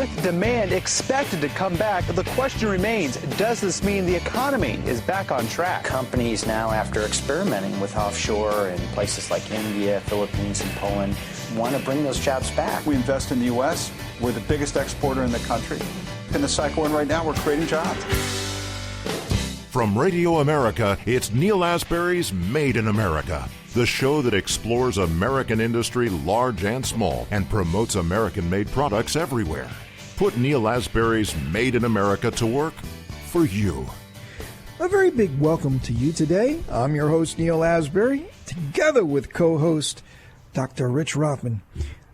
with demand expected to come back, the question remains, does this mean the economy is back on track? Companies now, after experimenting with offshore in places like India, Philippines, and Poland, want to bring those jobs back. We invest in the U.S. We're the biggest exporter in the country. In the cycle we're in right now, we're creating jobs. From Radio America, it's Neil Asbury's Made in America, the show that explores American industry, large and small, and promotes American-made products everywhere. Put Neil Asbury's Made in America to work for you. A very big welcome to you today. I'm your host, Neil Asbury, together with co-host Dr. Rich Rothman.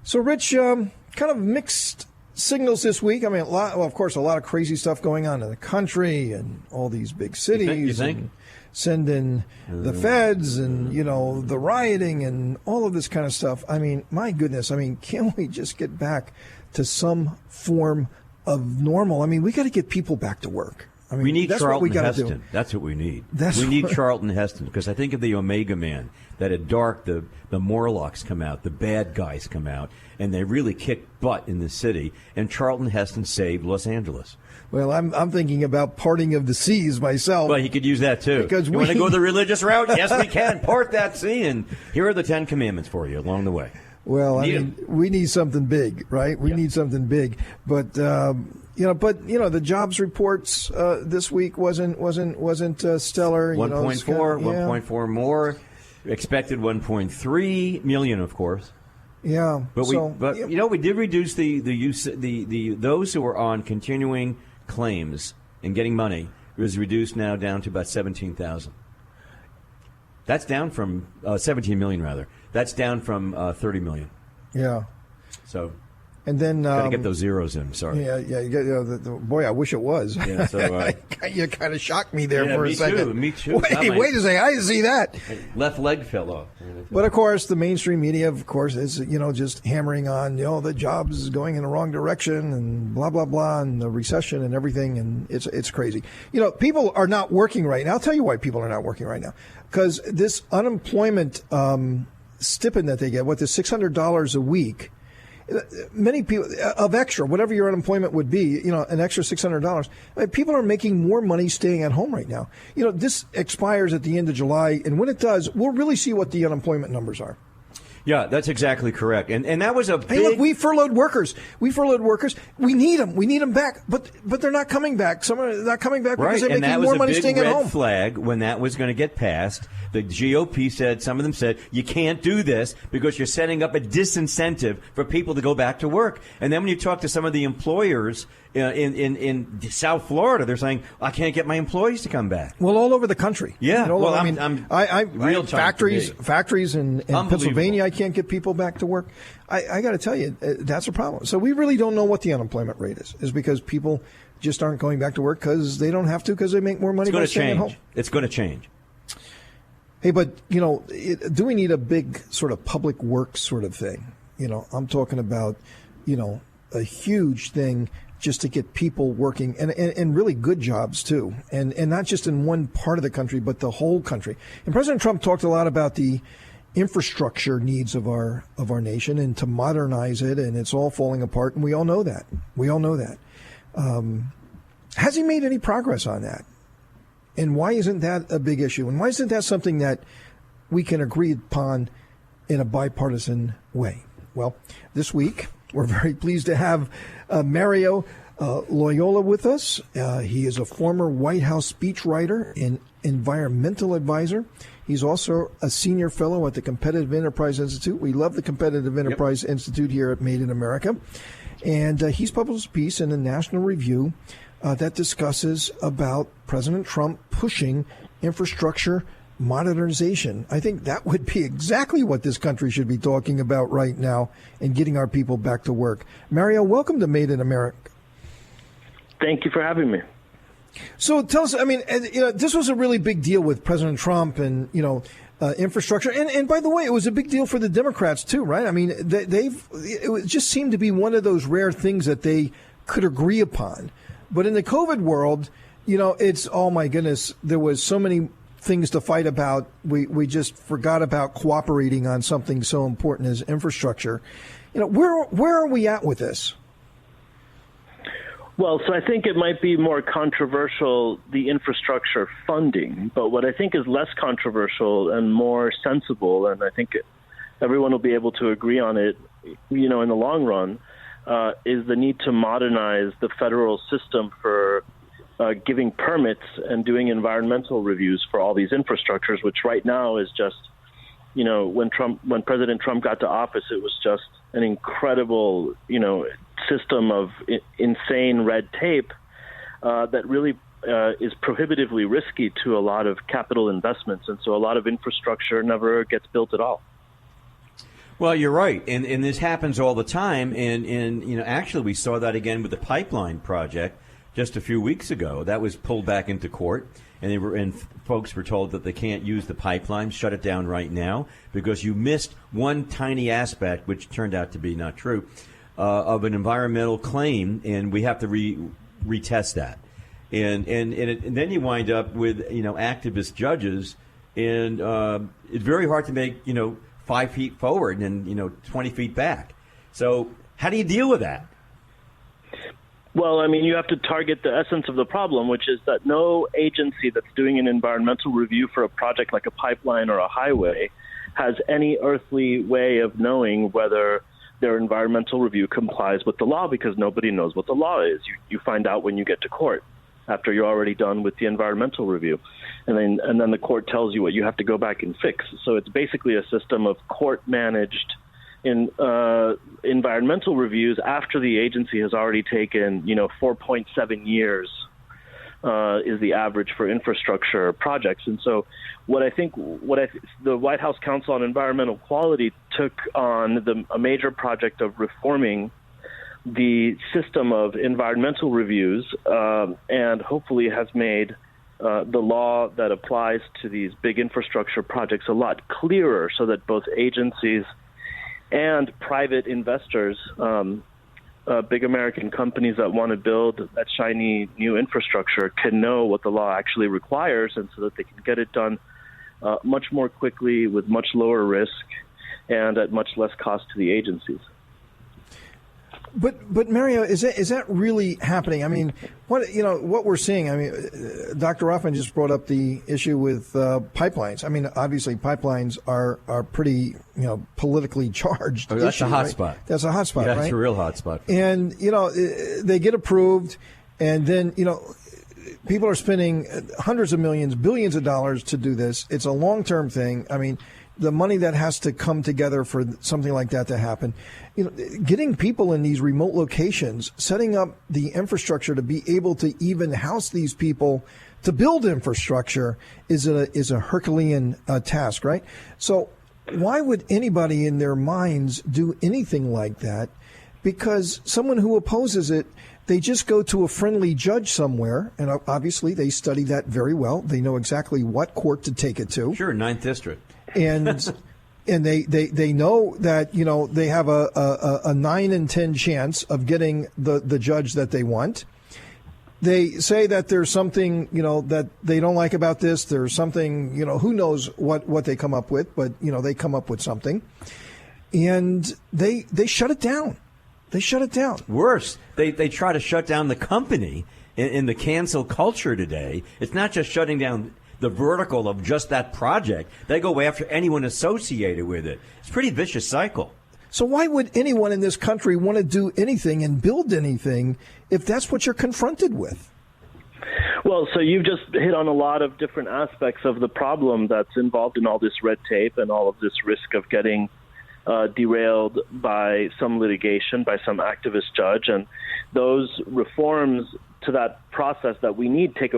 So, Rich, kind of mixed signals this week. I mean, of course, a lot of crazy stuff going on in the country and all these big cities. You think? And send in the feds and, the rioting and all of this kind of stuff. I mean, my goodness. I mean, can't we just get back to some form of normal? I mean, we got to get people back to work. I mean, we need that's Charlton what we got to Heston. do. That's what we need. We need Charlton Heston, because I think of the Omega Man, that at dark the Morlocks come out, the bad guys come out, and they really kick butt in the city. And Charlton Heston saved Los Angeles. Well, I'm thinking about parting of the seas myself. Well, he could use that too. Because you want to go the religious route? Yes, we can. Part that sea, and here are the 10 Commandments for you along the way. Well, we need something big, right? We need something big, but the jobs reports this week wasn't stellar. 1.4, 1.4 more, expected 1.3 million, of course. Yeah, but we did reduce the those who were on continuing claims and getting money. It was reduced now down to about 17,000. That's down from 17 million rather. That's down from 30 million. Yeah. So, and then gotta get those zeros in. Sorry. Yeah. You get, boy, I wish it was. Yeah. So you kind of shocked me there for a second. Me too. Wait a second. I didn't see that. Left leg fell off. But of course, the mainstream media, of course, is just hammering on the jobs is going in the wrong direction and blah blah blah and the recession and everything, and it's crazy. People are not working right now. I'll tell you why people are not working right now. Because this unemployment stipend that they get, the $600 a week, many people of extra, whatever your unemployment would be, an extra $600. People are making more money staying at home right now. This expires at the end of July, and when it does, we'll really see what the unemployment numbers are. Yeah, that's exactly correct. And that was a big... Hey, look, we furloughed workers. We need them. We need them back. But they're not coming back. Some are not coming back because they're making more money staying at home. And that was a big red flag when that was going to get passed. The GOP said, some of them said, you can't do this because you're setting up a disincentive for people to go back to work. And then when you talk to some of the employers in South Florida, they're saying, I can't get my employees to come back. Well, all over the country. Yeah. Factories in Pennsylvania, I can't get people back to work. I got to tell you, that's a problem. So we really don't know what the unemployment rate is because people just aren't going back to work because they don't have to because they make more money by staying at home. It's going to change. Hey, but, do we need a big sort of public works sort of thing? I'm talking about, a huge thing just to get people working and really good jobs, too. And not just in one part of the country, but the whole country. And President Trump talked a lot about the infrastructure needs of our nation and to modernize it. And it's all falling apart. And we all know that. Has he made any progress on that? And why isn't that a big issue? And why isn't that something that we can agree upon in a bipartisan way? Well, this week, we're very pleased to have Mario Loyola with us. He is a former White House speechwriter and environmental advisor. He's also a senior fellow at the Competitive Enterprise Institute. We love the Competitive Enterprise Institute here at Made in America. And he's published a piece in the National Review that discusses about President Trump pushing infrastructure modernization. I think that would be exactly what this country should be talking about right now and getting our people back to work. Mario, welcome to Made in America. Thank you for having me. So tell us, this was a really big deal with President Trump and, infrastructure. And by the way, it was a big deal for the Democrats, too, right? I mean, it just seemed to be one of those rare things that they could agree upon. But in the COVID world, it's, oh, my goodness, there was so many things to fight about. We just forgot about cooperating on something so important as infrastructure. Where are we at with this? Well, so I think it might be more controversial, the infrastructure funding, but what I think is less controversial and more sensible, and I think everyone will be able to agree on it, in the long run, is the need to modernize the federal system for giving permits and doing environmental reviews for all these infrastructures, which right now is just, when President Trump got to office, it was just an incredible, system of insane red tape that really is prohibitively risky to a lot of capital investments. And so a lot of infrastructure never gets built at all. Well, you're right, and this happens all the time. And actually, we saw that again with the pipeline project just a few weeks ago. That was pulled back into court, and folks were told that they can't use the pipeline, shut it down right now because you missed one tiny aspect, which turned out to be not true, of an environmental claim, and we have to retest that. And then you wind up with activist judges, and it's very hard to make 5 feet forward and 20 feet back. So how do you deal with that? Well, I mean, you have to target the essence of the problem, which is that no agency that's doing an environmental review for a project like a pipeline or a highway has any earthly way of knowing whether their environmental review complies with the law, because nobody knows what the law is. You find out when you get to court after you're already done with the environmental review. And then the court tells you what you have to go back and fix. So it's basically a system of court-managed environmental reviews after the agency has already taken, 4.7 years is the average for infrastructure projects. And so the White House Council on Environmental Quality took on a major project of reforming the system of environmental reviews and hopefully has made the law that applies to these big infrastructure projects a lot clearer so that both agencies and private investors, big American companies that want to build that shiny new infrastructure can know what the law actually requires, and so that they can get it done much more quickly with much lower risk and at much less cost to the agencies. But Mario, is that really happening? I mean, what we're seeing. I mean, Dr. Rothman just brought up the issue with pipelines. I mean, obviously, pipelines are pretty politically charged. That's issue, a hot right? spot. That's a hot spot, yeah, right? That's a real hot spot. And they get approved, and then people are spending hundreds of millions, billions of dollars to do this. It's a long-term thing. I mean, the money that has to come together for something like that to happen, getting people in these remote locations, setting up the infrastructure to be able to even house these people, to build infrastructure is a Herculean task, right? So why would anybody in their minds do anything like that? Because someone who opposes it, they just go to a friendly judge somewhere, and obviously they study that very well. They know exactly what court to take it to. Sure, 9th District. And they know that they have a 9 in 10 chance of getting the judge that they want. They say that there's something that they don't like about this. There's something who knows what they come up with, but they come up with something, and they shut it down. They shut it down. Worse, they try to shut down the company in the cancel culture today. It's not just shutting down the vertical of just that project. They go after anyone associated with it. It's a pretty vicious cycle. So why would anyone in this country want to do anything and build anything if that's what you're confronted with? Well, so you've just hit on a lot of different aspects of the problem that's involved in all this red tape and all of this risk of getting derailed by some litigation, by some activist judge. And those reforms to that process that we need take a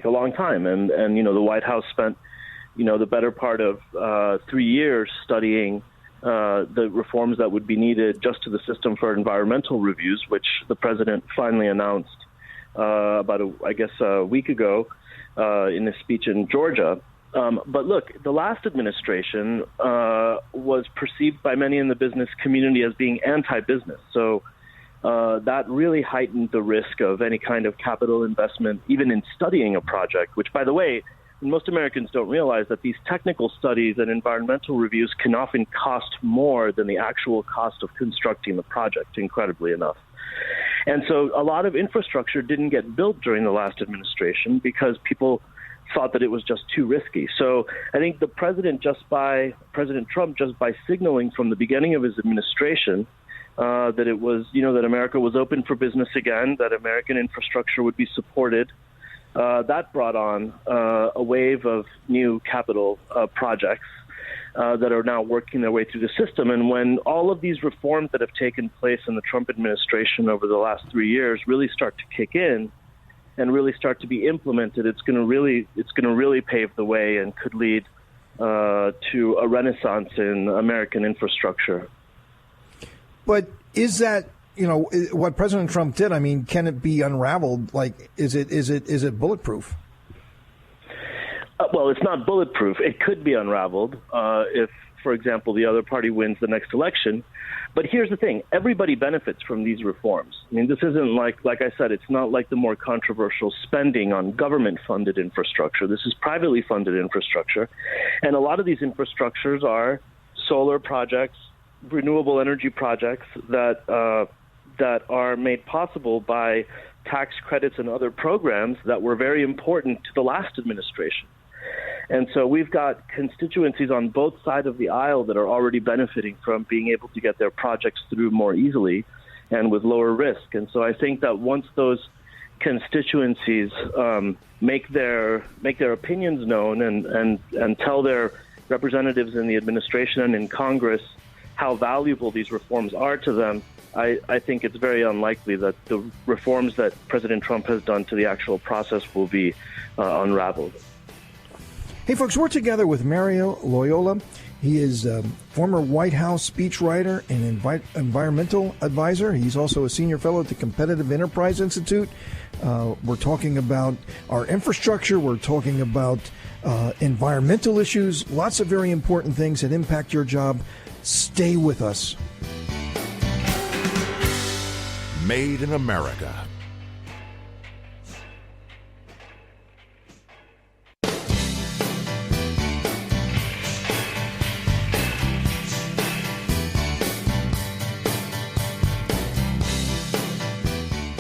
long time. And the White House spent, the better part of 3 years studying the reforms that would be needed just to the system for environmental reviews, which the president finally announced about a week ago in a speech in Georgia. But look, the last administration was perceived by many in the business community as being anti-business. So that really heightened the risk of any kind of capital investment, even in studying a project, which, by the way, most Americans don't realize that these technical studies and environmental reviews can often cost more than the actual cost of constructing the project, incredibly enough. And so a lot of infrastructure didn't get built during the last administration because people thought that it was just too risky. So I think President Trump, just by signaling from the beginning of his administration that it was, that America was open for business again, that American infrastructure would be supported, that brought on a wave of new capital projects that are now working their way through the system. And when all of these reforms that have taken place in the Trump administration over the last 3 years really start to kick in and really start to be implemented, it's going to really pave the way and could lead to a renaissance in American infrastructure. But is that, what President Trump did? I mean, can it be unraveled? Like, is it bulletproof? Well, it's not bulletproof. It could be unraveled if, for example, the other party wins the next election. But here's the thing. Everybody benefits from these reforms. I mean, this isn't like I said, it's not like the more controversial spending on government-funded infrastructure. This is privately funded infrastructure. And a lot of these infrastructures are solar projects, renewable energy projects that are made possible by tax credits and other programs that were very important to the last administration. And so we've got constituencies on both sides of the aisle that are already benefiting from being able to get their projects through more easily and with lower risk. And so I think that once those constituencies make their opinions known and tell their representatives in the administration and in Congress how valuable these reforms are to them, I think it's very unlikely that the reforms that President Trump has done to the actual process will be unraveled. Hey, folks, we're together with Mario Loyola. He is a former White House speechwriter and environmental advisor. He's also a senior fellow at the Competitive Enterprise Institute. We're talking about our infrastructure. We're talking about environmental issues, lots of very important things that impact your job. Stay with us. Made in America.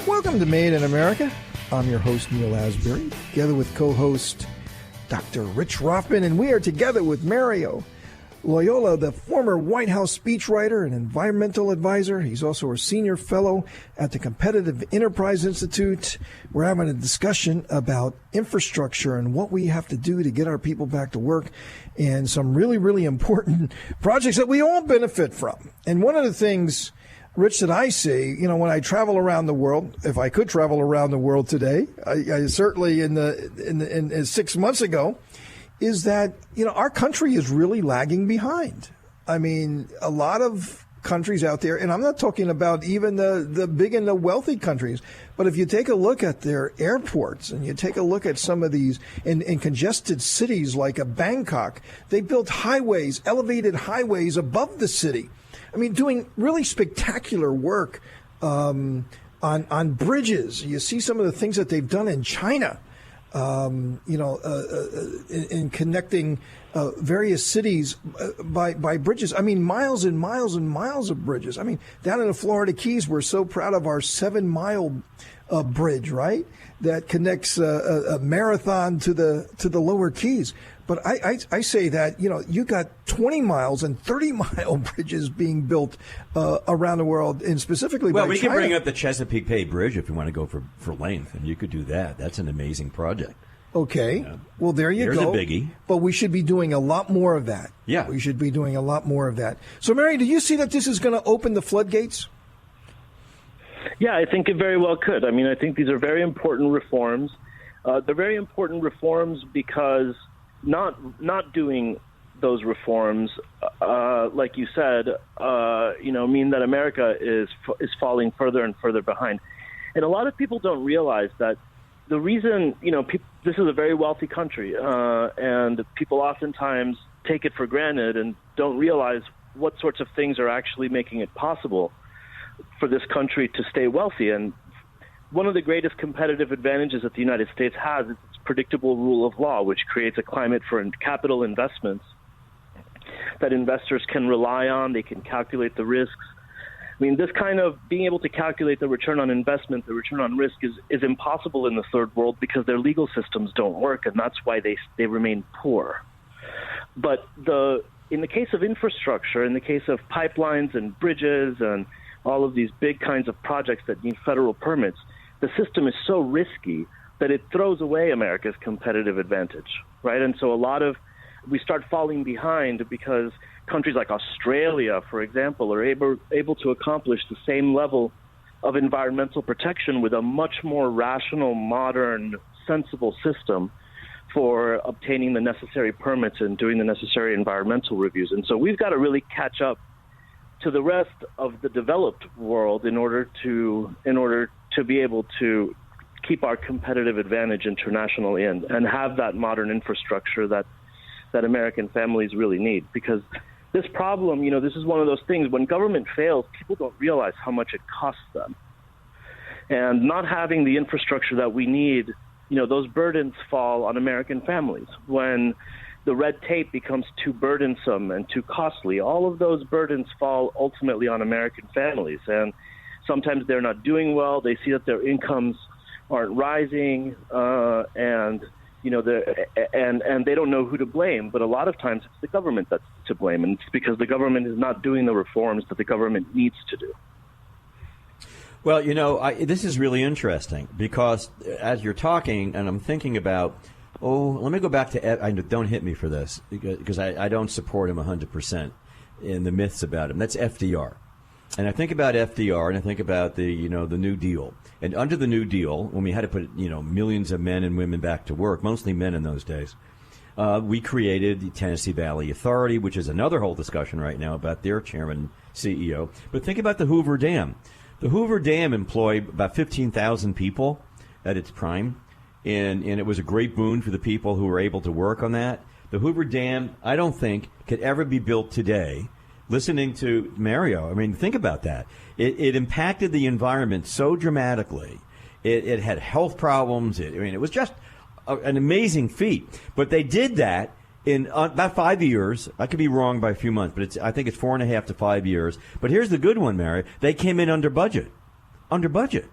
Welcome to Made in America. I'm your host, Neil Asbury, together with co-host Dr. Rich Rothman, and we are together with Mario Loyola, the former White House speechwriter and environmental advisor. He's also a senior fellow at the Competitive Enterprise Institute. We're having a discussion about infrastructure and what we have to do to get our people back to work and some really, really important projects that we all benefit from. And one of the things, Rich, that I see, when I travel around the world, if I could travel around the world today, I certainly in 6 months ago, is that, our country is really lagging behind. I mean, a lot of countries out there, and I'm not talking about even the big and the wealthy countries, but if you take a look at their airports and you take a look at some of these in congested cities like Bangkok, they built highways, elevated highways above the city. I mean, doing really spectacular work on bridges. You see some of the things that they've done in China, in connecting various cities by bridges. I mean, miles and miles and miles of bridges. I mean, down in the Florida Keys, we're so proud of our 7-mile bridge, right? That connects a Marathon to the lower Keys. But I say that, you got 20 miles and 30-mile bridges being built around the world, and specifically by China. Well, we can bring up the Chesapeake Bay Bridge if you want to go for length, and you could do that. That's an amazing project. Okay. Well, there you go. Here's a biggie. But we should be doing a lot more of that. Yeah. We should be doing a lot more of that. So, Mary, do you see that this is going to open the floodgates? Yeah, I think it very well could. I mean, I think these are very important reforms. They're very important reforms because not doing those reforms, like you said, mean that America is falling further and further behind. And a lot of people don't realize that the reason, this is a very wealthy country, and people oftentimes take it for granted and don't realize what sorts of things are actually making it possible for this country to stay wealthy. And one of the greatest competitive advantages that the United States has is its predictable rule of law, which creates a climate for capital investments that investors can rely on. They can calculate the risks. I mean, this kind of being able to calculate the return on investment, the return on risk is impossible in the third world because their legal systems don't work, and that's why they remain poor. But in the case of infrastructure, in the case of pipelines and bridges and all of these big kinds of projects that need federal permits, the system is so risky that it throws away America's competitive advantage, right? And so we start falling behind because countries like Australia, for example, are able to accomplish the same level of environmental protection with a much more rational, modern, sensible system for obtaining the necessary permits and doing the necessary environmental reviews. And so we've got to really catch up to the rest of the developed world in order to be able to keep our competitive advantage internationally and have that modern infrastructure that American families really need. Because this problem, this is one of those things, when government fails, people don't realize how much it costs them. And not having the infrastructure that we need, those burdens fall on American families. When the red tape becomes too burdensome and too costly, all of those burdens fall ultimately on American families. And sometimes they're not doing well. They see that their incomes aren't rising, and they don't know who to blame. But a lot of times it's the government that's to blame, and it's because the government is not doing the reforms that the government needs to do. Well, this is really interesting because as you're talking, and I'm thinking about, let me go back to, don't hit me for this because I don't support him 100% in the myths about him. That's FDR. And I think about FDR and I think about the New Deal. And under the New Deal, when we had to put, millions of men and women back to work, mostly men in those days, we created the Tennessee Valley Authority, which is another whole discussion right now about their chairman, CEO. But think about the Hoover Dam. The Hoover Dam employed about 15,000 people at its prime, and it was a great boon for the people who were able to work on that. The Hoover Dam, I don't think, could ever be built today. Listening to Mario, think about that. It impacted the environment so dramatically. It had health problems. It was just an amazing feat. But they did that in about 5 years. I could be wrong by a few months, but I think it's 4.5 to 5 years. But here's the good one, Mary. They came in under budget. Under budget.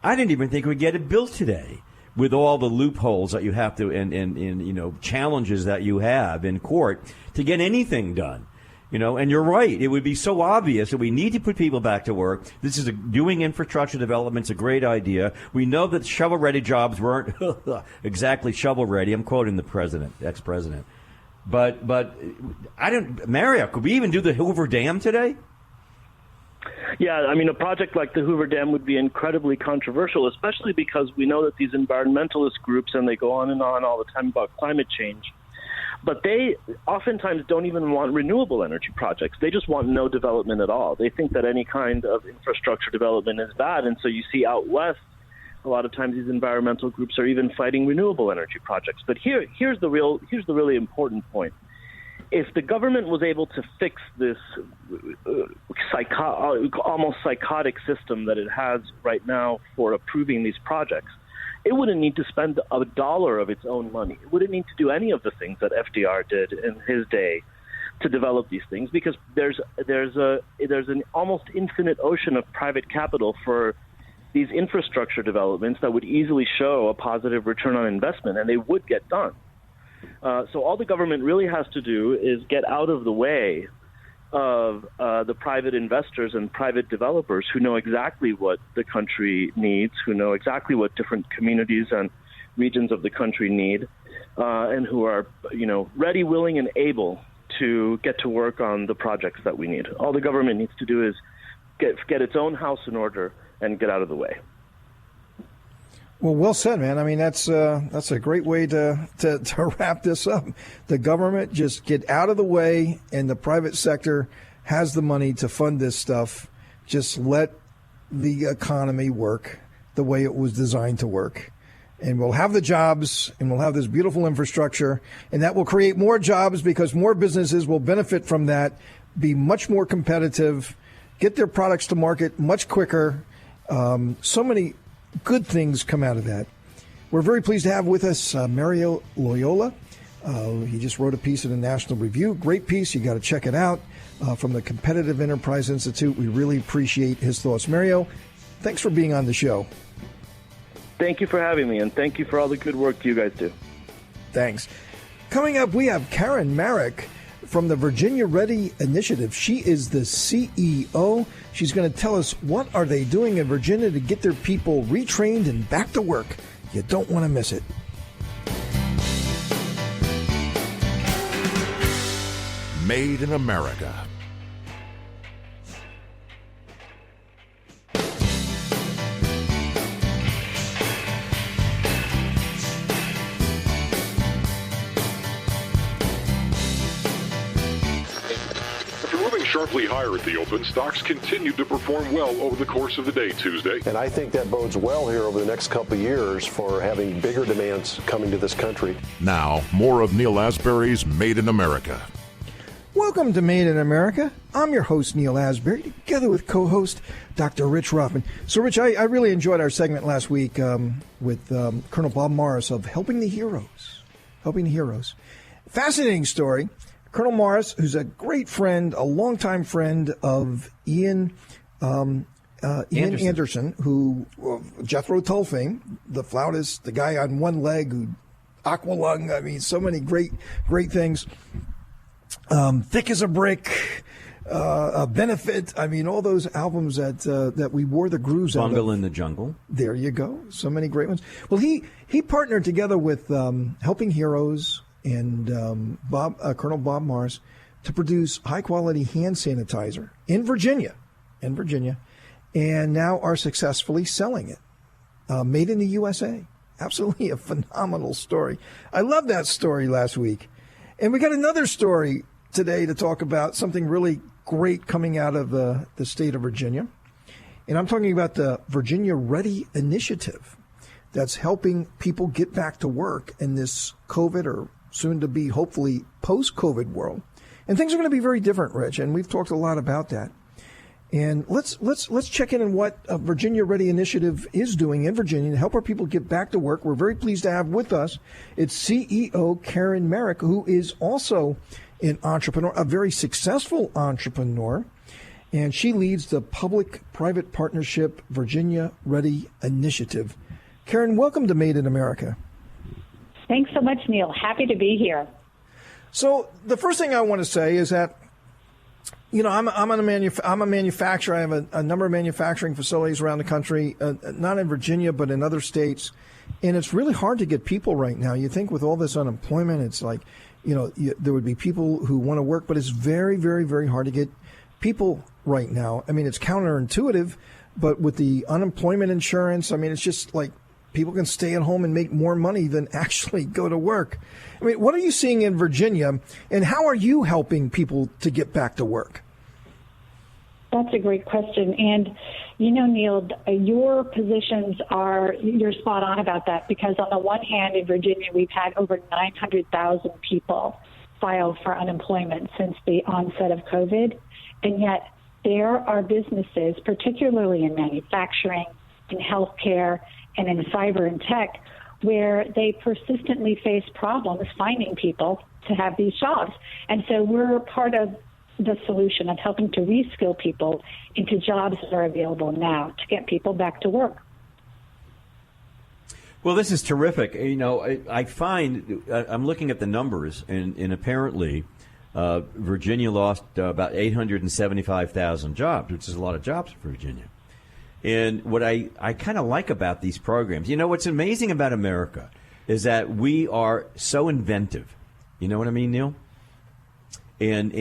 I didn't even think we'd get it built today with all the loopholes that you have to and challenges that you have in court to get anything done. And you're right. It would be so obvious that we need to put people back to work. This is doing infrastructure development's a great idea. We know that shovel-ready jobs weren't exactly shovel-ready. I'm quoting the ex-president. But Mario, could we even do the Hoover Dam today? Yeah, a project like the Hoover Dam would be incredibly controversial, especially because we know that these environmentalist groups, and they go on and on all the time about climate change, but they oftentimes don't even want renewable energy projects. They just want no development at all. They think that any kind of infrastructure development is bad. And so you see out west, a lot of times these environmental groups are even fighting renewable energy projects. But here's the really important point. If the government was able to fix this almost psychotic system that it has right now for approving these projects, it wouldn't need to spend a dollar of its own money. It wouldn't need to do any of the things that FDR did in his day to develop these things, because there's an almost infinite ocean of private capital for these infrastructure developments that would easily show a positive return on investment, and they would get done. So all the government really has to do is get out of the way of the private investors and private developers who know exactly what the country needs, who know exactly what different communities and regions of the country need, and who are, ready, willing, and able to get to work on the projects that we need. All the government needs to do is get its own house in order and get out of the way. Well said, man. That's a great way to wrap this up. The government just get out of the way, and the private sector has the money to fund this stuff. Just let the economy work the way it was designed to work. And we'll have the jobs, and we'll have this beautiful infrastructure, and that will create more jobs because more businesses will benefit from that, be much more competitive, get their products to market much quicker. So many good things come out of that. We're very pleased to have with us Mario Loyola, He just wrote a piece in the National Review. Great piece. You got to check it out from the Competitive Enterprise Institute. We really appreciate his thoughts. Mario, thanks for being on the show. Thank you for having me, and thank you for all the good work you guys do. Thanks. Coming up, we have Caren Merrick from the Virginia Ready Initiative. She is the CEO. She's going to tell us what are they doing in Virginia to get their people retrained and back to work. You don't want to miss it. Made in America. Sharply higher at the open, stocks continued to perform well over the course of the day Tuesday. And I think that bodes well here over the next couple of years for having bigger demands coming to this country. Now, more of Neil Asbury's Made in America. Welcome to Made in America. I'm your host, Neil Asbury, together with co-host Dr. Rich Rothman. So, Rich, I really enjoyed our segment last week with Colonel Bob Morris of Helping the Heroes. Helping the Heroes. Fascinating story. Colonel Morris, who's a great friend, a longtime friend of Ian Anderson, who Jethro Tull fame, the flautist, the guy on one leg who Aqualung. I mean, so many great things. Thick as a Brick, a Benefit. I mean, all those albums that we wore the grooves out of. Bungle in the Jungle. There you go. So many great ones. Well, he partnered together with Helping Heroes and Colonel Bob Morris to produce high-quality hand sanitizer in Virginia, and now are successfully selling it. Made in the USA. Absolutely a phenomenal story. I love that story last week. And we got another story today to talk about, something really great coming out of the state of Virginia. And I'm talking about the Virginia Ready Initiative that's helping people get back to work in this COVID or soon to be, hopefully, post-COVID world. And things are going to be very different, Rich, and we've talked a lot about that. And let's check in on what Virginia Ready Initiative is doing in Virginia to help our people get back to work. We're very pleased to have with us its CEO, Caren Merrick, who is also an entrepreneur, a very successful entrepreneur, and she leads the Public-Private Partnership Virginia Ready Initiative. Caren, welcome to Made in America. Thanks so much, Neil. Happy to be here. So the first thing I want to say is that, you know, I'm a manufacturer. I have a number of manufacturing facilities around the country, not in Virginia, but in other states. And it's really hard to get people right now. You think with all this unemployment, it's like, you know, there would be people who want to work, but it's very, very, very hard to get people right now. I mean, it's counterintuitive, but with the unemployment insurance, I mean, it's just like, people can stay at home and make more money than actually go to work. I mean, what are you seeing in Virginia, and how are you helping people to get back to work? That's a great question. And, you know, Neil, your positions you're spot on about that, because on the one hand, in Virginia, we've had over 900,000 people file for unemployment since the onset of COVID. And yet there are businesses, particularly in manufacturing, in healthcare, and in cyber and tech, where they persistently face problems finding people to have these jobs. And so we're part of the solution of helping to reskill people into jobs that are available now to get people back to work. Well, this is terrific. You know, I find, I'm looking at the numbers, and apparently Virginia lost about 875,000 jobs, which is a lot of jobs for Virginia. And what I kind of like about these programs, you know, what's amazing about America is that we are so inventive. You know what I mean, Neil? And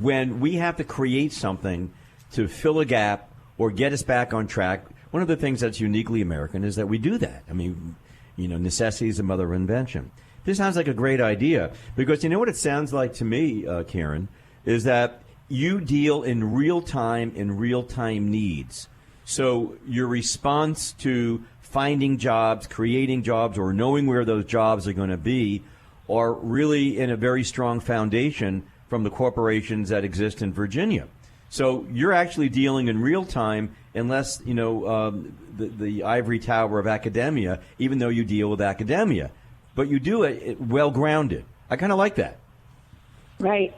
when we have to create something to fill a gap or get us back on track, one of the things that's uniquely American is that we do that. I mean, you know, necessity is the mother of invention. This sounds like a great idea because you know what it sounds like to me, Caren, is that you deal in real time needs. So your response to finding jobs, creating jobs, or knowing where those jobs are going to be are really in a very strong foundation from the corporations that exist in Virginia. So you're actually dealing in real time, unless, you know, the ivory tower of academia, even though you deal with academia. but you do it well-grounded. I kind of like that. Right.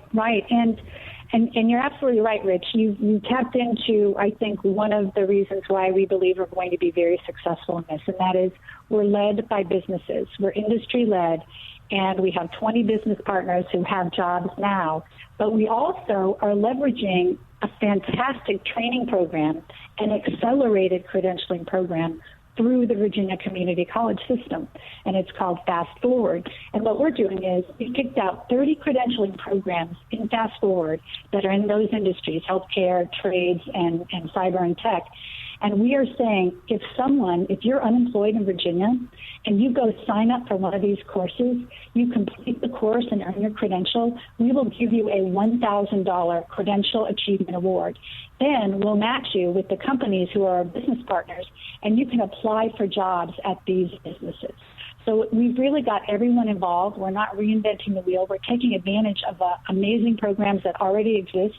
And you're absolutely right, Rich. You tapped into, I think, one of the reasons why we believe we're going to be very successful in this, and that is we're led by businesses. We're industry-led, and we have 20 business partners who have jobs now. But we also are leveraging a fantastic training program, an accelerated credentialing program through the Virginia Community College system, and it's called Fast Forward. And what we're doing is we picked out 30 credentialing programs in Fast Forward that are in those industries, healthcare, trades, and cyber and tech. And we are saying if you're unemployed in Virginia and you go sign up for one of these courses, you complete the course and earn your credential, we will give you a $1,000 Credential Achievement Award. Then we'll match you with the companies who are our business partners, and you can apply for jobs at these businesses. So we've really got everyone involved. We're not reinventing the wheel. We're taking advantage of amazing programs that already exist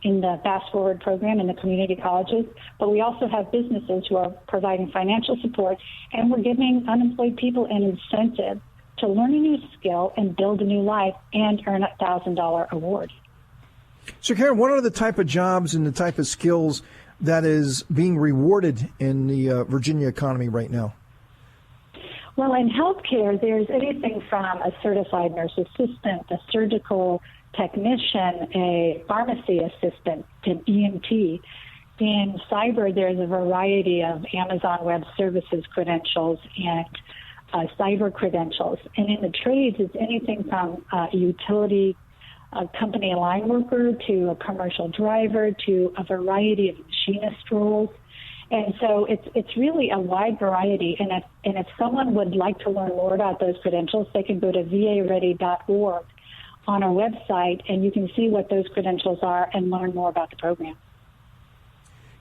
in the Fast Forward program in the community colleges, but we also have businesses who are providing financial support, and we're giving unemployed people an incentive to learn a new skill and build a new life and earn a $1,000 award. So, Caren, what are the type of jobs and the type of skills that is being rewarded in the Virginia economy right now? Well, in healthcare, there's anything from a certified nurse assistant, a surgical technician, a pharmacy assistant, an EMT. In cyber, there's a variety of Amazon Web Services credentials and cyber credentials. And in the trades, it's anything from a utility company line worker to a commercial driver to a variety of machinist roles. And so it's really a wide variety. And if someone would like to learn more about those credentials, they can go to vaready.org on our website, and you can see what those credentials are and learn more about the program.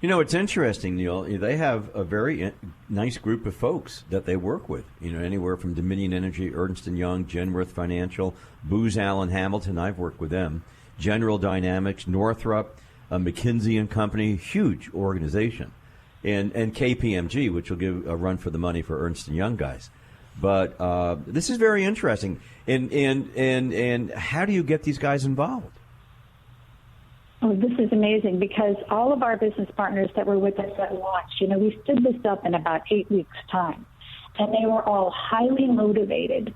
You know, it's interesting, Neil. They have a very nice group of folks that they work with. You know, anywhere from Dominion Energy, Ernst & Young, Genworth Financial, Booz Allen Hamilton. I've worked with them. General Dynamics, Northrop, McKinsey & Company, huge organization. And KPMG, which will give a run for the money for Ernst & Young guys. But this is very interesting. And how do you get these guys involved? Oh, this is amazing because all of our business partners that were with us at launch, we stood this up in about 8 weeks' time, and they were all highly motivated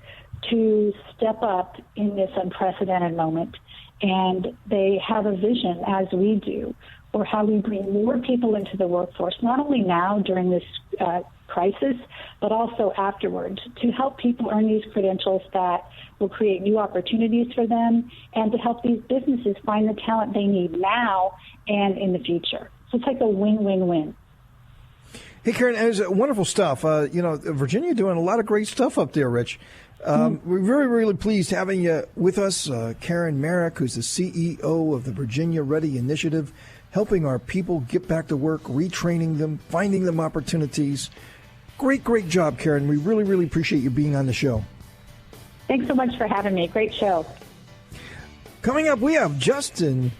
to step up in this unprecedented moment. And they have a vision, as we do, for how we bring more people into the workforce, not only now during this crisis, but also afterwards, to help people earn these credentials that will create new opportunities for them and to help these businesses find the talent they need now and in the future. So it's like a win-win-win. Hey, Caren, it was wonderful stuff. Virginia doing a lot of great stuff up there, Rich. We're very, really pleased having you with us. Caren Merrick, who's the CEO of the Virginia Ready Initiative, helping our people get back to work, retraining them, finding them opportunities. Great job, Caren. We really, really appreciate you being on the show. Thanks so much for having me. Great show. Coming up, we have Justin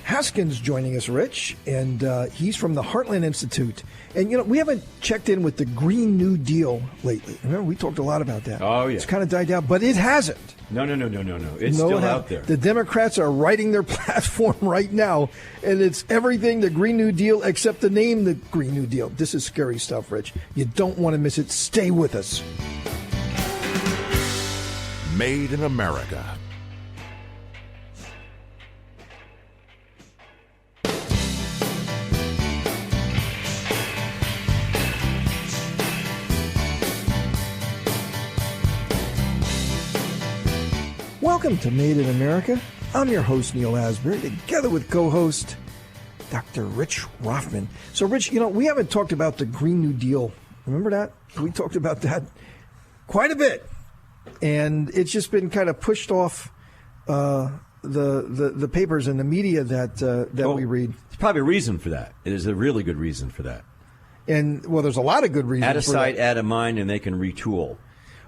Haskins joining us, Rich, and he's from the Heartland Institute. And, we haven't checked in with the Green New Deal lately. Remember, we talked a lot about that. Oh, yeah. It's kind of died down, but it hasn't. No. It's still out there. The Democrats are writing their platform right now, and it's everything the Green New Deal except the name the Green New Deal. This is scary stuff, Rich. You don't want to miss it. Stay with us. Made in America. Welcome to Made in America. I'm your host, Neil Asbury, together with co-host Dr. Rich Rothman. So, Rich, we haven't talked about the Green New Deal. Remember that? We talked about that quite a bit. And it's just been kind of pushed off the papers and the media that we read. There's probably a reason for that. It is a really good reason for that. And, well, there's a lot of good reasons for that. Out of sight, out of mind, and they can retool.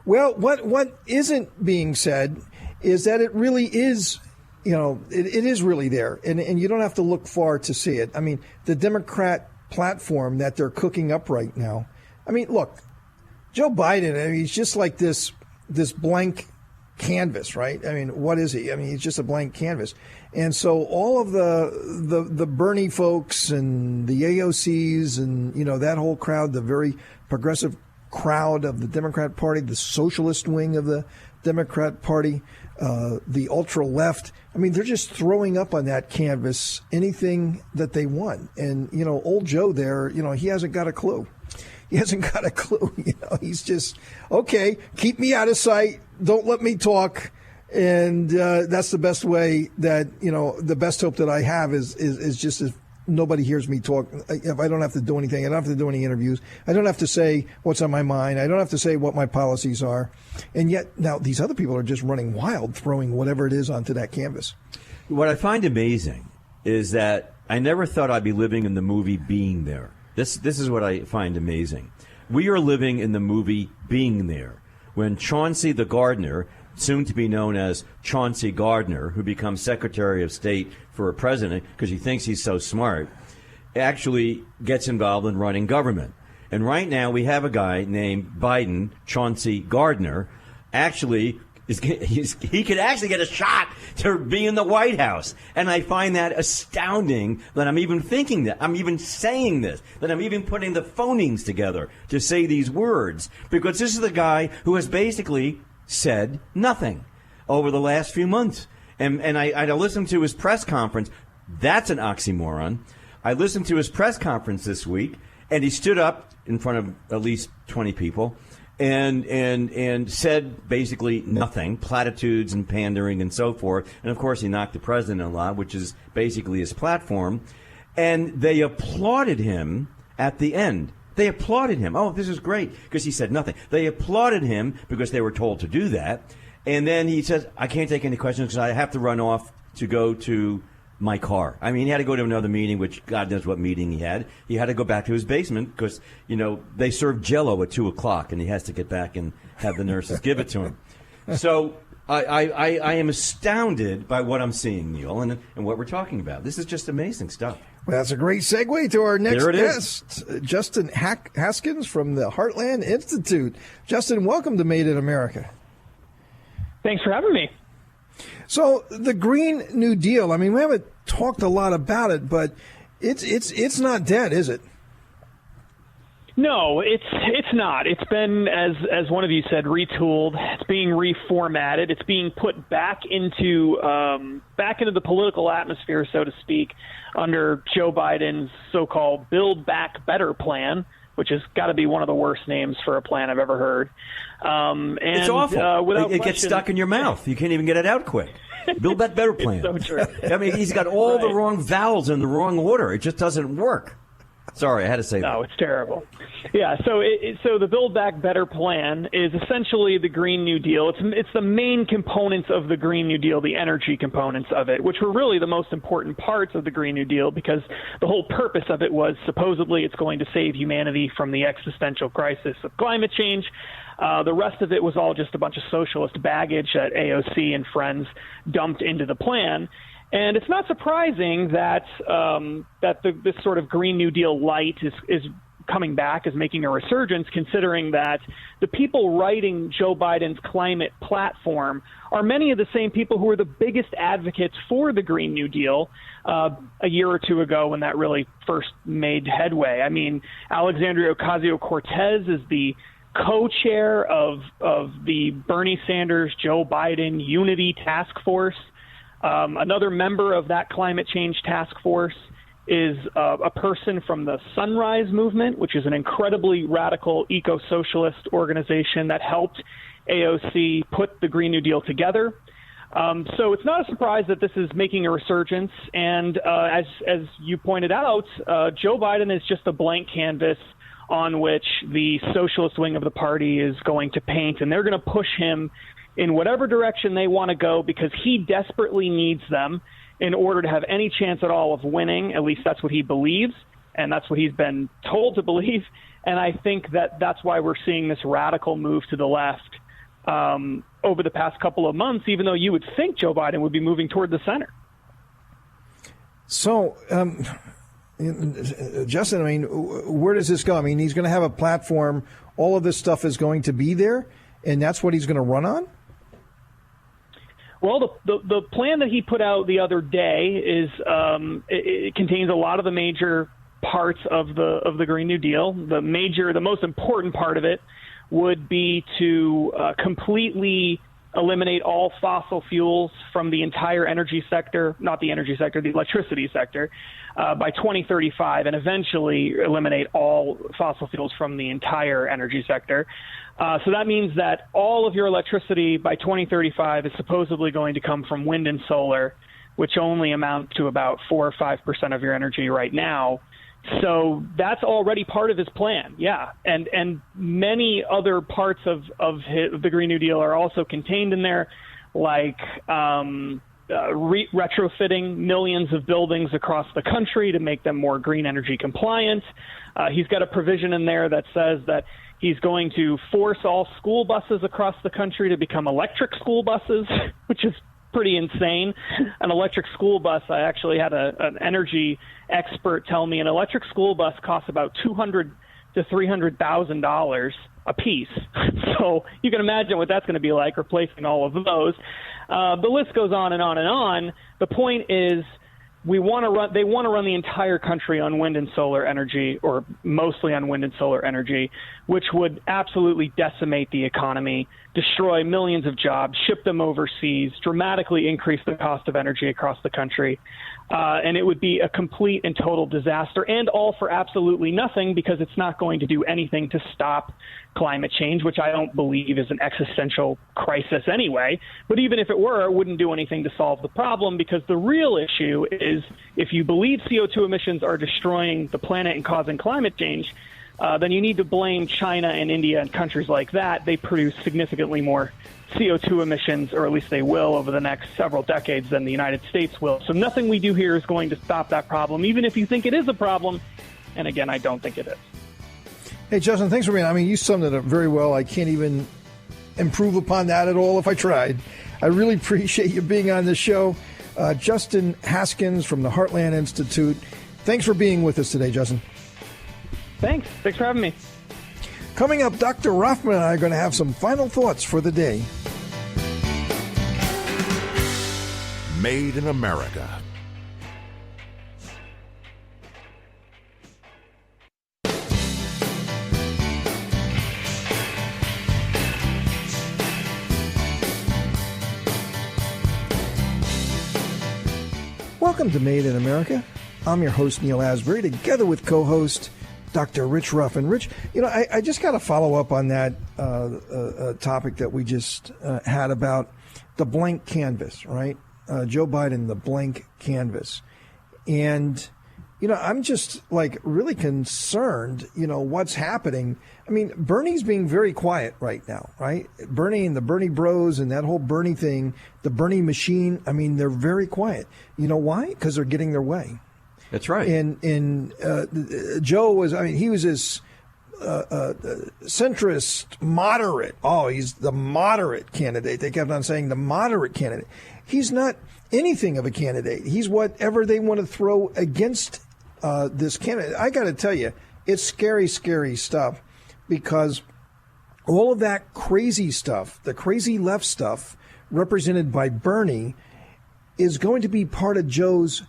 Well, what isn't being said is that it really is, it is really there. And you don't have to look far to see it. I mean, the Democrat platform that they're cooking up right now. I mean, look, Joe Biden, he's just like this this blank canvas, right? I mean, what is he? I mean, he's just a blank canvas. And so all of the Bernie folks and the AOCs and, that whole crowd, the very progressive crowd of the Democrat Party, the socialist wing of the Democrat Party, the ultra left, I mean, they're just throwing up on that canvas anything that they want. And, old Joe there, he hasn't got a clue. He hasn't got a clue. He's just, okay, keep me out of sight. Don't let me talk. And that's the best way that, the best hope that I have is just if nobody hears me talk. If I don't have to do anything, I don't have to do any interviews. I don't have to say what's on my mind. I don't have to say what my policies are. And yet now these other people are just running wild, throwing whatever it is onto that canvas. What I find amazing is that I never thought I'd be living in the movie Being There. This is what I find amazing. We are living in the movie Being There. When Chauncey the gardener, soon to be known as Chauncey Gardner, who becomes Secretary of State for a president because he thinks he's so smart, actually gets involved in running government. And right now we have a guy named Biden, Chauncey Gardner, actually he could actually get a shot to be in the White House. And I find that astounding that I'm even thinking that, I'm even saying this, that I'm even putting the phonemes together to say these words, because this is the guy who has basically said nothing over the last few months. And I listened to his press conference. That's an oxymoron. I listened to his press conference this week, and he stood up in front of at least 20 people and said basically nothing, platitudes and pandering and so forth. And, of course, he knocked the president a lot, which is basically his platform. And they applauded him at the end. They applauded him. Oh, this is great, because he said nothing. They applauded him because they were told to do that. And then he says, I can't take any questions because I have to run off to go to my car. I mean, he had to go to another meeting, which God knows what meeting he had. He had to go back to his basement because, they serve Jell-O at 2:00, and he has to get back and have the nurses give it to him. So I am astounded by what I'm seeing, Neil, and what we're talking about. This is just amazing stuff. Well, that's a great segue to our next guest, Justin Haskins from the Heartland Institute. Justin, welcome to Made in America. Thanks for having me. So the Green New Deal, I mean, we haven't talked a lot about it, but it's not dead, is it? No, it's not. It's been, as one of you said, retooled. It's being reformatted. It's being put back into the political atmosphere, so to speak, under Joe Biden's so-called Build Back Better plan, which has got to be one of the worst names for a plan I've ever heard. And it's awful. It gets stuck in your mouth. You can't even get it out quick. Build Back Better plan. It's so true. I mean, he's got all the wrong vowels in the wrong order. It just doesn't work. Sorry, I had to say that. No, it's terrible. Yeah, so the Build Back Better plan is essentially the Green New Deal. It's the main components of the Green New Deal, the energy components of it, which were really the most important parts of the Green New Deal, because the whole purpose of it was supposedly it's going to save humanity from the existential crisis of climate change. The rest of it was all just a bunch of socialist baggage that AOC and friends dumped into the plan. And it's not surprising that this sort of Green New Deal light is coming back, is making a resurgence, considering that the people writing Joe Biden's climate platform are many of the same people who were the biggest advocates for the Green New Deal a year or two ago when that really first made headway. I mean, Alexandria Ocasio-Cortez is the co-chair of the Bernie Sanders, Joe Biden Unity Task Force. Another member of that climate change task force is a person from the Sunrise Movement, which is an incredibly radical eco-socialist organization that helped AOC put the Green New Deal together. So it's not a surprise that this is making a resurgence. And as you pointed out, Joe Biden is just a blank canvas on which the socialist wing of the party is going to paint, and they're going to push him in whatever direction they want to go, because he desperately needs them in order to have any chance at all of winning. At least that's what he believes, and that's what he's been told to believe. And I think that's why we're seeing this radical move to the left over the past couple of months, even though you would think Joe Biden would be moving toward the center. So, Justin, I mean, where does this go? I mean, he's going to have a platform. All of this stuff is going to be there. and that's what he's going to run on? Well, the plan that he put out the other day is it contains a lot of the major parts of the Green New Deal. The most important part of it would be to completely eliminate all fossil fuels from the entire energy sector, not the energy sector, the electricity sector, by 2035, and eventually eliminate all fossil fuels from the entire energy sector. So that means that all of your electricity by 2035 is supposedly going to come from wind and solar, which only amount to about 4 or 5% of your energy right now. So that's already part of his plan, yeah. And many other parts of the Green New Deal are also contained in there, like retrofitting millions of buildings across the country to make them more green energy compliant. He's got a provision in there that says that he's going to force all school buses across the country to become electric school buses, which is pretty insane. An electric school bus, I actually had an energy expert tell me an electric school bus costs about $200,000 to $300,000 a piece. So you can imagine what that's going to be like, replacing all of those. The list goes on and on and on. The point is, they want to run the entire country on wind and solar energy, or mostly on wind and solar energy, which would absolutely decimate the economy, destroy millions of jobs, ship them overseas, dramatically increase the cost of energy across the country. And it would be a complete and total disaster, and all for absolutely nothing, because it's not going to do anything to stop climate change, which I don't believe is an existential crisis anyway. But even if it were, it wouldn't do anything to solve the problem, because the real issue is, if you believe CO2 emissions are destroying the planet and causing climate change, then you need to blame China and India and countries like that. They produce significantly more CO2 emissions, or at least they will over the next several decades, than the United States will. So nothing we do here is going to stop that problem, even if you think it is a problem. And again, I don't think it is. Hey, Justin, thanks for being. I mean, you summed it up very well. I can't even improve upon that at all if I tried. I really appreciate you being on the show. Justin Haskins from the Heartland Institute. Thanks for being with us today, Justin. Thanks for having me. Coming up, Dr. Rothman and I are going to have some final thoughts for the day. Made in America. Welcome to Made in America. I'm your host, Neil Asbury, together with co-host Dr. Rich Ruffin. Rich, I just got to follow up on that topic that we just had about the blank canvas, right? Joe Biden, the blank canvas. And, I'm just really concerned, what's happening. I mean, Bernie's being very quiet right now, right? Bernie and the Bernie bros and that whole Bernie thing, the Bernie machine, I mean, they're very quiet. You know why? Because they're getting their way. That's right. And Joe was, he was this centrist, moderate. Oh, he's the moderate candidate. They kept on saying the moderate candidate. He's not anything of a candidate. He's whatever they want to throw against this candidate. I got to tell you, it's scary, scary stuff, because all of that crazy stuff, the crazy left stuff represented by Bernie, is going to be part of Joe's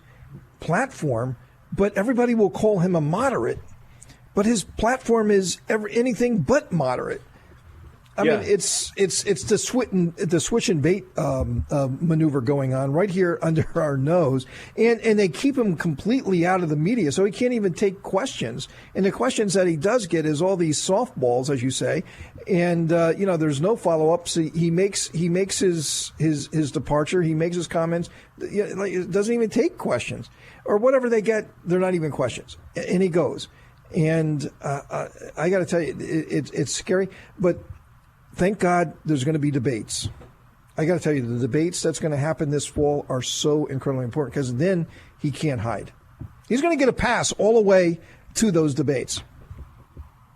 platform, but everybody will call him a moderate, but his platform is anything but moderate. I mean, it's the switch and bait maneuver going on right here under our nose, and they keep him completely out of the media, so he can't even take questions. And the questions that he does get is all these softballs, as you say, and there's no follow up. So he makes his departure, he makes his comments. It doesn't even take questions, or whatever they get, they're not even questions, and he goes. And I got to tell you, it's scary, but thank God there's going to be debates. I got to tell you, the debates that's going to happen this fall are so incredibly important, because then he can't hide. He's going to get a pass all the way to those debates.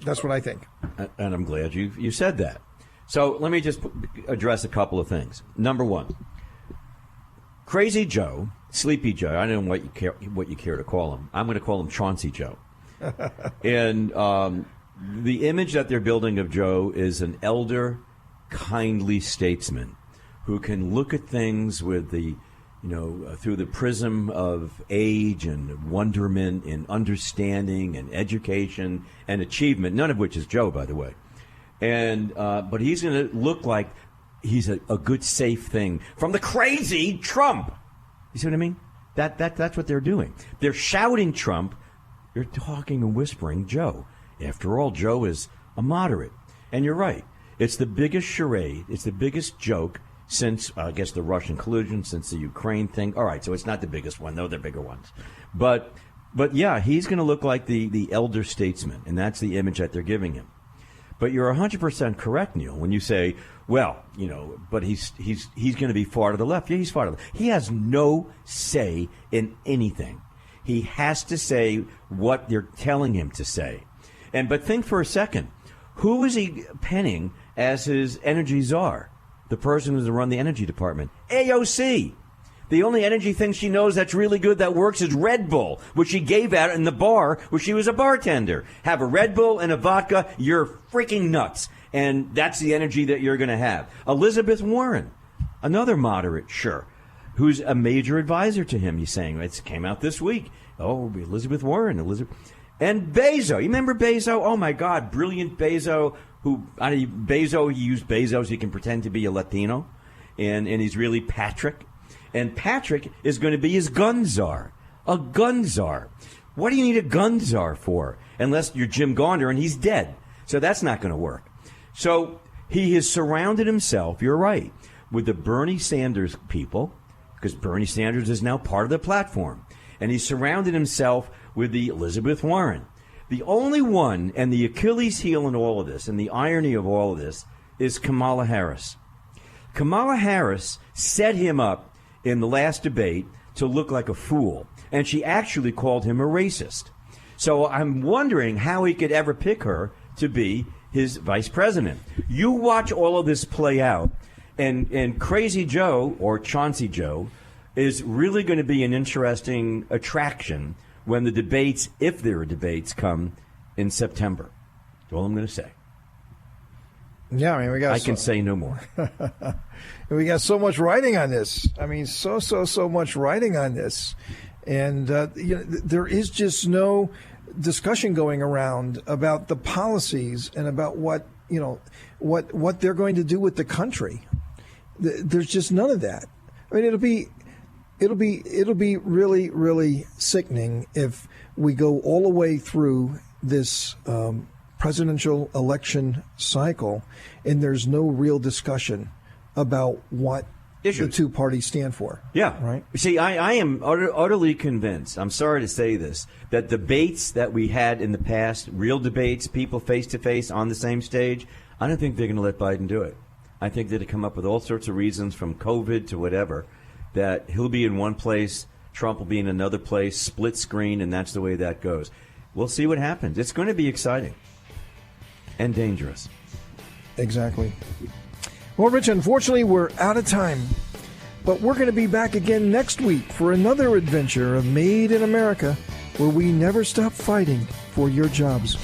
That's what I think. And I'm glad you said that. So let me just address a couple of things. Number one, Crazy Joe, Sleepy Joe, I don't know what you care to call him. I'm going to call him Chauncey Joe. And the image that they're building of Joe is an elder kindly statesman who can look at things with the, through the prism of age and wonderment and understanding and education and achievement, none of which is Joe, by the way. And but he's going to look like he's a good, safe thing from the crazy Trump. You see what I mean? That's what they're doing. They're shouting Trump. They're talking and whispering Joe. After all, Joe is a moderate. And you're right. It's the biggest charade. It's the biggest joke since, I guess, the Russian collusion, since the Ukraine thing. All right, so it's not the biggest one. No, they're bigger ones. But yeah, he's going to look like the elder statesman, and that's the image that they're giving him. But you're 100% correct, Neil, when you say, well, but he's going to be far to the left. Yeah, he's far to the left. He has no say in anything. He has to say what they're telling him to say. But think for a second, who is he penning as his energy czar? The person who's to run the energy department. AOC. The only energy thing she knows that's really good that works is Red Bull, which she gave out in the bar where she was a bartender. Have a Red Bull and a vodka, you're freaking nuts. And that's the energy that you're going to have. Elizabeth Warren, another moderate, sure, who's a major advisor to him, he's saying. It came out this week. Oh, Elizabeth Warren. And Bezos. You remember Bezos? Oh, my God, brilliant Bezos. He used Bezos. He can pretend to be a Latino. And he's really Patrick. And Patrick is going to be his gun czar. A gun czar. What do you need a gun czar for? Unless you're Jim Gaunder and he's dead. So that's not going to work. So he has surrounded himself, you're right, with the Bernie Sanders people, because Bernie Sanders is now part of the platform. And he's surrounded himself with the Elizabeth Warren. The only one, and the Achilles heel in all of this, and the irony of all of this, is Kamala Harris. Kamala Harris set him up in the last debate to look like a fool. And she actually called him a racist. So I'm wondering how he could ever pick her to be his vice president. You watch all of this play out, and Crazy Joe, or Chauncey Joe, is really going to be an interesting attraction when the debates, if there are debates, come in September. That's all I'm going to say. Yeah, I mean, I can say no more. We got so much writing on this. I mean, so much writing on this. And there is just no discussion going around about the policies and about what they're going to do with the country. There's just none of that. I mean, it'll be really, really sickening if we go all the way through this presidential election cycle and there's no real discussion about what issues the two parties stand for. Yeah. Right. See, I am utterly convinced, I'm sorry to say this, that debates that we had in the past, real debates, people face to face on the same stage, I don't think they're going to let Biden do it. I think they'll come up with all sorts of reasons, from COVID to whatever, that he'll be in one place, Trump will be in another place, split screen, and that's the way that goes. We'll see what happens. It's going to be exciting and dangerous. Exactly. Well, Rich, unfortunately, we're out of time. But we're going to be back again next week for another adventure of Made in America, where we never stop fighting for your jobs.